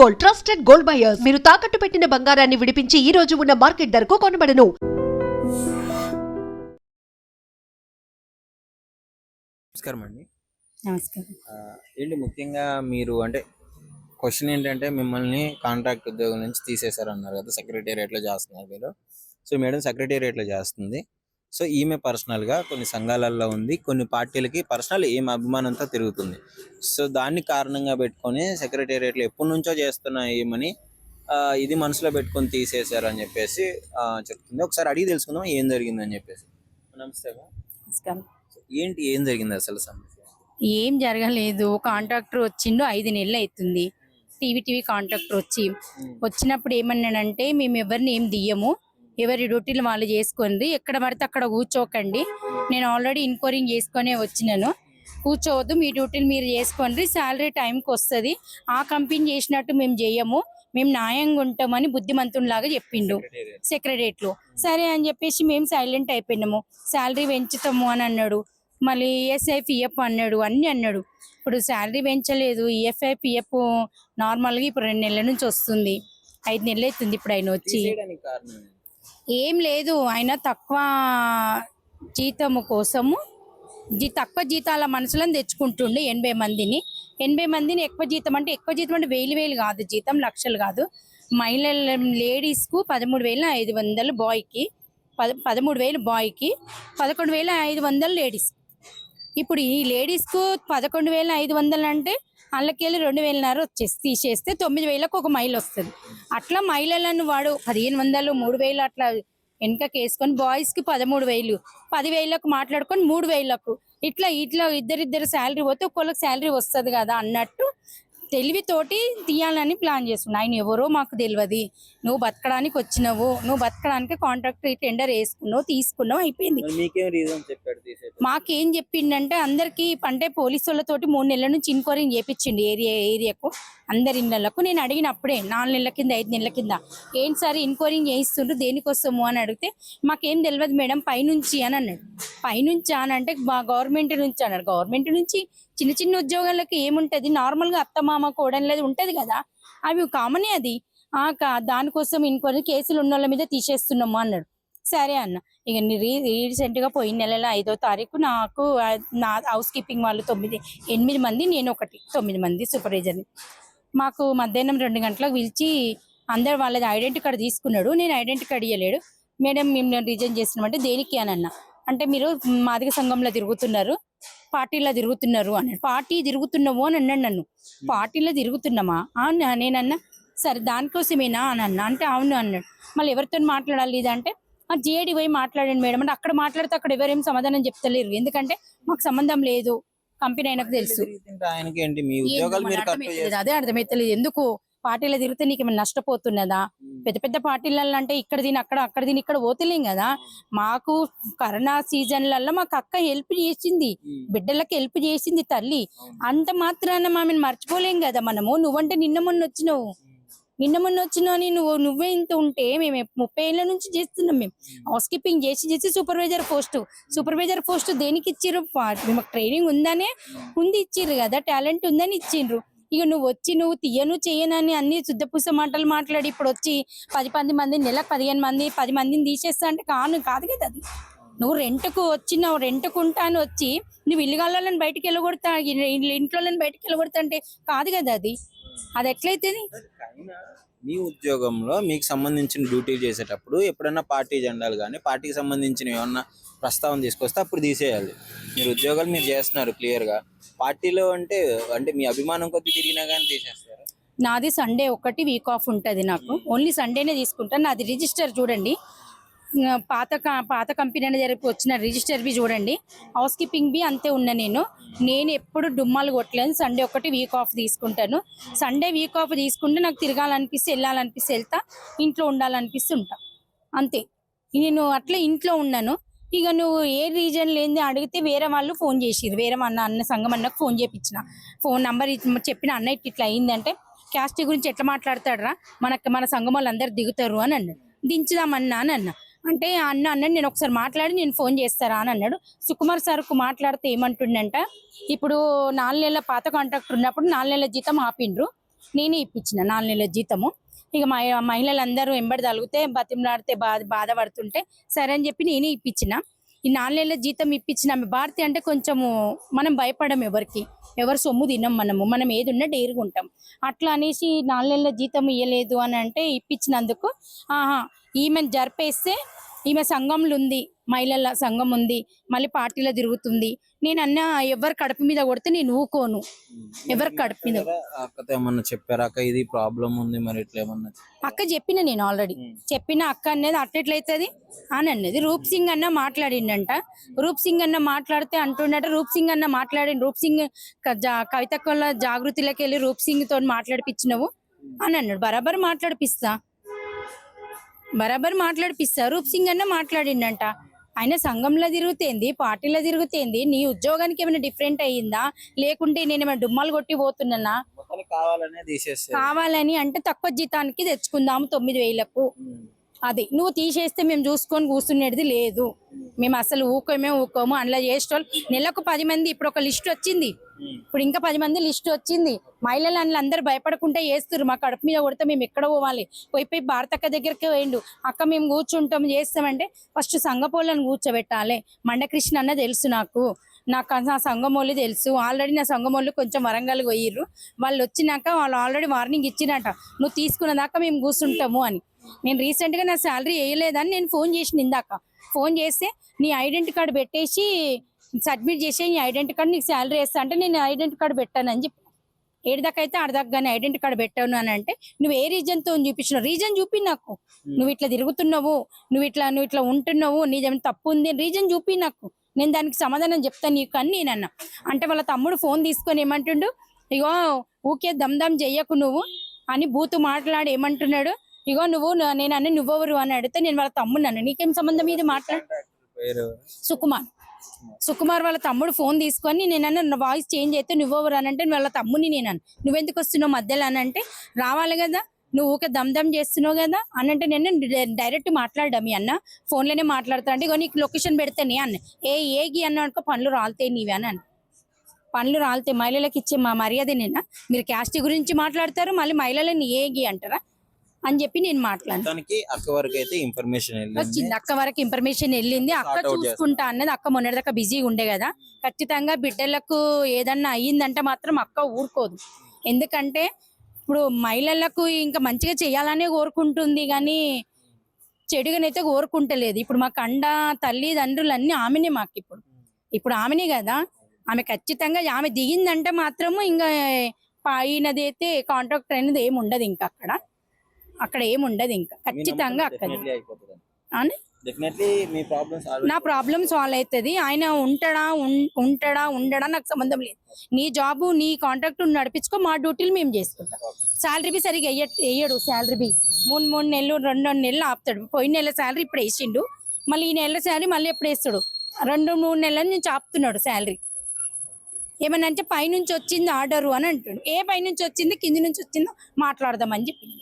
Gold, trusted gold buyers. మీరు తాకట్టు పెట్టిన బంగారాన్ని విడిపించి ఈ రోజు ఉన్న మార్కెట్ ధరకు కొనబడను. నమస్కారం అండి. నమస్కారం. ఏంటి ముఖ్యంగా మీరు అంటే క్వశ్చన్ ఏంటంటే మిమ్మల్ని కాంట్రాక్ట్ ఉద్యోగం నుంచి తీసేశారన్నారు కదా, సెక్రటేరియట్లో చేస్తున్నారు మీరు. సో మేడం సెక్రటేరియట్లో చేస్తుంది. సో ఈమె పర్సనల్గా కొన్ని సంఘాలలో ఉంది, కొన్ని పార్టీలకి పర్సనల్ ఈమె అభిమానంతో తిరుగుతుంది. సో దాన్ని కారణంగా పెట్టుకొని సెక్రటేరియట్లో ఎప్పటి నుంచో చేస్తున్న ఈమెని ఇది మనసులో పెట్టుకొని తీసేశారు అని చెప్పేసి చెప్తుంది. ఒకసారి అడిగి తెలుసుకుందాం ఏం జరిగిందని చెప్పేసి. నమస్తే. నమస్కారం. ఏం జరిగింది అసలు సమస్య? ఏం జరగలేదు. కాంట్రాక్టర్ వచ్చిండు, 5 నెలలు అవుతుంది. టీవీ కాంట్రాక్టర్ వచ్చినప్పుడు ఏమన్నాడంటే, మేము ఎవరిని ఏం దియ్యము, ఎవరి డ్యూటీలు వాళ్ళు చేసుకోండి, ఎక్కడ పడితే అక్కడ కూర్చోకండి, నేను ఆల్రెడీ ఇన్క్వైరింగ్ చేసుకునే వచ్చినాను, కూర్చోవద్దు, మీ డ్యూటీలు మీరు చేసుకోండి, శాలరీ టైంకి వస్తుంది, ఆ కంపెనీ చేసినట్టు మేము చేయము, మేము న్యాయంగా ఉంటామని బుద్ధిమంతునిలాగా చెప్పిండు సెక్రటరియట్లో. సరే అని చెప్పేసి మేము సైలెంట్ అయిపోయినాము. శాలరీ పెంచుతాము అని అన్నాడు, మళ్ళీ ఈఎస్ఐ పిఎఫ్ అన్నాడు, అన్నీ అన్నాడు. ఇప్పుడు శాలరీ పెంచలేదు, ఈఎస్ఐ పిఎఫ్ నార్మల్గా ఇప్పుడు 2 నెలల నుంచి వస్తుంది, 5 నెలలు అవుతుంది ఇప్పుడు ఆయన వచ్చి. ఏం లేదు, ఆయన తక్కువ జీతము కోసము తక్కువ జీతాల మనుషులను తెచ్చుకుంటుండే 80 మందిని. 80 మందిని ఎక్కువ జీతం అంటే 1000 కాదు, జీతం లక్షలు కాదు. మహిళల లేడీస్కు 13,500 బాయ్కి, 13,000 బాయ్కి, 11,500 లేడీస్. ఇప్పుడు ఈ లేడీస్కు 11,500 అంటే వాళ్ళకెళ్ళి 2,500 వచ్చేసి తీసేస్తే 9,000కు ఒక మైల్ వస్తుంది. అట్లా మహిళలను వాడు 1,500, 3,000 అట్లా వెనకకి వేసుకొని, బాయ్స్కి 13,000, 10,000కు మాట్లాడుకొని 3,000కు ఇట్లా ఇద్దరిద్దరు శాలరీ పోతే ఒక్కొక్కరికి శాలరీ వస్తుంది కదా అన్నట్టు తెలివితోటి తీయాలని ప్లాన్ చేస్తున్నావు. ఆయన ఎవరో మాకు తెలియదు, నువ్వు బతకడానికి వచ్చినావు, నువ్వు బతకడానికి కాంట్రాక్ట్ టెండర్ వేసుకున్నావు, తీసుకున్నావు, అయిపోయింది. మాకేం చెప్పిండంటే, అందరికి అంటే పోలీసు వాళ్ళతోటి 3 నెలల నుంచి ఇన్క్వైరింగ్ చేయించిండు ఏరియాకు అందరి ఇళ్ళకు. నేను అడిగినప్పుడే 4 నెలల కింద 5 నెలల కింద, ఏంటి సార్ ఇన్క్వైరింగ్ చేయిస్తుండ్రు దేనికోసము అని అడిగితే, మాకేం తెలియదు మేడం పైనుంచి అని అన్నాడు. పైనుంచి అని అంటే గవర్నమెంట్ నుంచి అన్నాడు. గవర్నమెంట్ నుంచి చిన్న ఉద్యోగాలకు ఏముంటది, నార్మల్గా అత్తమామ కోడన్లేదు ఉంటది కదా, అవి కామనే. అది దానికోసం ఇంకొన్ని కేసులు ఉన్న వాళ్ళ మీద తీసేస్తున్నాము అన్నాడు. సరే అన్న, ఇక రీసెంట్గా పోయిన నెల 5వ తారీఖు నాకు నా హౌస్ కీపింగ్ వాళ్ళు 8 మంది, నేను ఒకటి 9 మంది సూపర్వైజర్ని. మాకు మధ్యాహ్నం 2 గంటలకు పిలిచి అందరు వాళ్ళది ఐడెంటిటీ కార్డు తీసుకున్నాడు, నేను ఐడెంటిటీ కార్డు ఇవ్వలేడు. మేడం మేము రిజైన్ చేసినామంటే దేనికి అని అన్న. అంటే మీరు మాదిగ సంఘంలో తిరుగుతున్నారు, పార్టీలో తిరుగుతున్నారు అన్నాడు. పార్టీ తిరుగుతున్నావు అని అన్నాడు నన్ను. పార్టీలో తిరుగుతున్నామా నేనన్నా. సరే దానికోసమేనా అని అన్నా. అంటే అవును అన్నాడు. మళ్ళీ ఎవరితో మాట్లాడాలి ఇదంటే, జేడీ పోయి మాట్లాడండి మేడం అంటే, అక్కడ మాట్లాడితే అక్కడ ఎవరేం సమాధానం చెప్తలేరు, ఎందుకంటే మాకు సంబంధం లేదు, కంపెనీ ఆయనకు తెలుసు. అదే అర్థమైతలేదు, ఎందుకు పార్టీలో తిరిగితే నీకు ఏమైనా నష్టపోతున్నదా? పెద్ద పార్టీలలో అంటే ఇక్కడ దీని అక్కడ దీని ఇక్కడ పోతలేం కదా. మాకు కరోనా సీజన్లలో మాకు అక్క హెల్ప్ చేసింది, బిడ్డలకు హెల్ప్ చేసింది తల్లి, అంత మాత్రాన మామని మర్చిపోలేం కదా మనము. నువ్వంటే నిన్న మొన్న వచ్చినావు అని నువ్వే ఇంత ఉంటే, మేము 30 ఏళ్ళ నుంచి చేస్తున్నాం. మేము హౌస్ కీపింగ్ చేసి సూపర్వైజర్ పోస్ట్ దేనికి ఇచ్చిర్రు? మాకు ట్రైనింగ్ ఉంది ఇచ్చిర్రు కదా, టాలెంట్ ఉందని ఇచ్చిండ్రు. ఇక నువ్వు వచ్చి నువ్వు తీయను చేయనని అన్ని శుద్ధపూస మాటలు మాట్లాడి ఇప్పుడు వచ్చి 10 మంది నెలకు 15 మంది 10 మందిని తీసేస్తా అంటే కాదు కదా. అది నువ్వు రెంట్కు వచ్చినావు, రెంట్కు ఉంటాను వచ్చి నువ్వు ఇల్లుగాళ్ళని బయటికి వెళ్ళగొడతా, ఇంట్లో బయటికి వెళ్ళగొడతా అంటే కాదు కదా. అది ఎట్లయితుంది? మీ ఉద్యోగంలో మీకు సంబంధించిన డ్యూటీ చేసేటప్పుడు ఎప్పుడైనా పార్టీ జెండాలు కానీ పార్టీకి సంబంధించిన ఏమన్నా ప్రస్తావన తీసుకొస్తే అప్పుడు తీసేయాలి. మీరు ఉద్యోగాలు మీరు చేస్తున్నారు క్లియర్గా, పార్టీలో అంటే మీ అభిమానం కొద్ది తిరిగినా కానీ తీసేస్తారు. నాది సండే ఒకటి వీక్ ఆఫ్ ఉంటుంది, నాకు ఓన్లీ సండేనే తీసుకుంటాను. నాది రిజిస్టర్ చూడండి, పాత కంపెనీ జరిపి వచ్చిన రిజిస్టర్ బి చూడండి, హౌస్ కీపింగ్ బి అంతే ఉన్నా. నేను ఎప్పుడు డుమ్మాలు కొట్టలేను, సండే ఒకటి వీక్ ఆఫ్ తీసుకుంటాను. సండే వీక్ ఆఫ్ తీసుకుంటే నాకు తిరగాలనిపిస్తే వెళ్ళాలనిపిస్తే వెళ్తా, ఇంట్లో ఉండాలనిపిస్తే ఉంటా, అంతే. నేను అట్లా ఇంట్లో ఉన్నాను. ఇక నువ్వు ఏ రీజన్ లేని అడిగితే వేరే వాళ్ళు ఫోన్ చేసిర్రు, వేరే అన్న సంఘం అన్నకు ఫోన్ చేయించిన, ఫోన్ నంబర్ చెప్పిన, అన్న ఇట్లా అయిందంటే క్యాస్ట్ గురించి ఎట్లా మాట్లాడతాడరా, మన సంఘం వాళ్ళు అందరు దిగుతారు అని అన్నాడు. దించుదామన్నా అని అన్న. అంటే అన్నాడు, నేను ఒకసారి మాట్లాడి నేను ఫోన్ చేస్తారా అని అన్నాడు. సుకుమార్ సార్కు మాట్లాడితే ఏమంటుండంట, ఇప్పుడు 4 నెలల పాత కాంట్రాక్టర్ ఉన్నప్పుడు 4 నెలల జీతం ఆపిండ్రు, నేనే ఇప్పించిన 4 నెలల జీతము. ఇక మహిళలందరూ ఎంబడి తలిగితే బతిమలాడితే బాధపడుతుంటే సరే అని చెప్పి నేనే ఇప్పించిన. ఈ 4 నెలల జీతం ఇప్పించిన ఆమె భారతి అంటే కొంచెము మనం భయపడం, ఎవరి సొమ్ము తినం, మనం ఏది ఉన్నా డేరుగా ఉంటాం. అట్లా అనేసి 4 నెలల జీతం ఇవ్వలేదు అని అంటే ఇప్పించినందుకు ఈమెను జరిపేస్తే ఈమె సంఘంలో ఉంది, మహిళల సంఘం ఉంది, మళ్ళీ పార్టీలో తిరుగుతుంది. నేను అన్నా ఎవరు కడుపు మీద కొడితే నేను ఊకోను, ఎవరు కడుపు మీద. అక్కతో ఏమన్నా చెప్పారా అక్క ఇది ప్రాబ్లం ఉంది మరి ఇట్లా ఏమన్నా? అక్క చెప్పిన, నేను ఆల్రెడీ చెప్పిన. అక్క అనేది అట్లెట్లయితుంది అని అన్నది. రూప్ సింగ్ అన్న మాట్లాడిండంట. రూప్ సింగ్ అన్న మాట్లాడితే అంటుండట, రూప్ సింగ్ అన్న మాట్లాడి రూప్ సింగ్ కవితకుల జాగృతిలోకి వెళ్ళి రూప్ సింగ్ తోని మాట్లాడిపించినవు అని అన్నాడు. బరాబర్ మాట్లాడిపిస్తా. రూప్ సింగ్ అన్న మాట్లాడిండంట. ఆయన సంఘంలో తిరుగుతేంది, పార్టీలో తిరుగుతేంది, నీ ఉద్యోగానికి ఏమైనా డిఫరెంట్ అయ్యిందా, లేకుంటే నేను ఏమైనా డుమ్మాలు కొట్టి పోతున్నానా? కావాలని అంటే తక్కువ జీతానికి తెచ్చుకుందాము 9,000కు. అది నువ్వు తీసేస్తే మేము చూసుకొని కూర్చునేది లేదు. మేము అసలు ఊకోము. అందులో చేసేటోళ్ళు నెలకు 10 మంది. ఇప్పుడు ఒక లిస్ట్ వచ్చింది, ఇప్పుడు ఇంకా 10 మంది లిస్ట్ వచ్చింది. మహిళలు అందులో అందరు భయపడకుండా చేస్తారు. మా కడుపు మీద కొడితే మేము ఎక్కడ పోవాలి? పోయి భారతక్క దగ్గరికి పోయిండు. అక్క మేము కూర్చుంటాం చేస్తామంటే ఫస్ట్ సంఘపోళ్ళని కూర్చోబెట్టాలి. మండకృష్ణ అన్న తెలుసు నాకు, నా సంఘం వాళ్ళు తెలుసు. ఆల్రెడీ నా సంఘం వాళ్ళు కొంచెం వరంగల్ పోయిర్రు. వాళ్ళు వచ్చినాక వాళ్ళు ఆల్రెడీ వార్నింగ్ ఇచ్చినట, నువ్వు తీసుకున్న దాకా మేము కూర్చుంటాము అని. నేను రీసెంట్ గా నా శాలరీ వేయలేదని నేను ఫోన్ చేసిన. ఇందాక ఫోన్ చేస్తే నీ ఐడెంటిటీ కార్డు పెట్టేసి సబ్మిట్ చేసే, నీ ఐడెంటిటీ కార్డు నీకు శాలరీ వేస్తా అంటే నేను ఐడెంటిటీ కార్డు పెట్టానని చెప్పి, ఏడుదాకైతే ఆడదాకా కానీ ఐడెంటిటీ కార్డు పెట్టాను అని అంటే నువ్వు ఏ రీజన్ తో చూపించినావు? రీజన్ చూపి నాకు. నువ్వు ఇట్లా తిరుగుతున్నావు, నువ్వు ఇట్లా ఉంటున్నావు, నీదేమైనా తప్పు ఉంది, రీజన్ చూపి నాకు. నేను దానికి సమాధానం చెప్తాను నీకు అని నేనన్నా. అంటే వాళ్ళ తమ్ముడు ఫోన్ తీసుకొని ఏమంటుండు, ఇగో ఊకే దమ్ చెయ్యకు నువ్వు అని బూతు మాట్లాడి ఏమంటున్నాడు, ఇగో నేను అన్న నువ్వెవరు అని అడిగితే నేను వాళ్ళ తమ్ముడు అన్న. నీకేం సంబంధం ఇది మాట్లాడు? సుకుమార్ వాళ్ళ తమ్ముడు ఫోన్ తీసుకొని నేనన్నా వాయిస్ చేంజ్ అయితే నువ్వెవరు అని అంటే వాళ్ళ తమ్ముని నేనన్నా. నువ్వెందుకు వస్తున్నావు మధ్యలో అని అంటే రావాలి కదా, నువ్వు ఊకే దమ్ చేస్తున్నావు కదా అని అంటే నేను డైరెక్ట్ మాట్లాడా. మీ అన్న ఫోన్లోనే మాట్లాడతా అంటే ఇగో నీకు లొకేషన్ పెడతానే అన్న. ఏగి అన్న అనుకో పనులు రాలుతాయి నీవి అని అన్న. పనులు రాలితే మహిళలకు ఇచ్చే మా మర్యాదనేనా? మీరు క్యాస్ట్ గురించి మాట్లాడతారు, మళ్ళీ మహిళలని ఏగి అంటారా అని చెప్పి నేను మాట్లాడాను. అక్క వరకు అయితే ఇన్ఫర్మేషన్ వచ్చింది, అక్క వరకు ఇన్ఫర్మేషన్ వెళ్ళింది. అక్క చూసుకుంటా అన్నది. అక్క మొన్నటిదాకా బిజీగా ఉండే కదా. ఖచ్చితంగా బిడ్డలకు ఏదన్నా అయ్యిందంటే మాత్రం అక్క ఊరుకోదు. ఎందుకంటే ఇప్పుడు మహిళలకు ఇంకా మంచిగా చేయాలనే కోరుకుంటుంది కానీ చెడుగానైతే కోరుకుంటలేదు. ఇప్పుడు మాకు అండ తల్లిదండ్రులు అన్ని ఆమెనే మాకు. ఇప్పుడు ఆమెనే కదా. ఆమె ఖచ్చితంగా ఆమె దిగిందంటే మాత్రము ఇంకా పైనదైతే కాంట్రాక్ట్ అనేది ఏమి ఉండదు. ఇంకా అక్కడ ఏముండదు. ఇంకా ఖచ్చితంగా అక్కడ నా ప్రాబ్లం సాల్వ్ అవుతుంది. ఆయన ఉండడా నాకు సంబంధం లేదు. నీ జాబు నీ కాంట్రాక్ట్ నడిపించుకో, మా డ్యూటీలు మేము చేసుకుంటాం. శాలరీ బి సరిగా వేయడు. శాలరీ బి 3 నెలలు 2 నెలలు ఆపుతాడు. పోయిన నెల శాలరీ ఇప్పుడు వేసిండు, మళ్ళీ ఈ నెల శాలరీ మళ్ళీ ఎప్పుడు వేస్తాడు? 2-3 నెలల నుంచి ఆపుతున్నాడు శాలరీ. ఏమన్నా అంటే పైనుంచి వచ్చింది ఆర్డరు అని అంటాడు. ఏ పైనుంచి వచ్చింది కింది నుంచి వచ్చిందో మాట్లాడదామని చెప్పింది.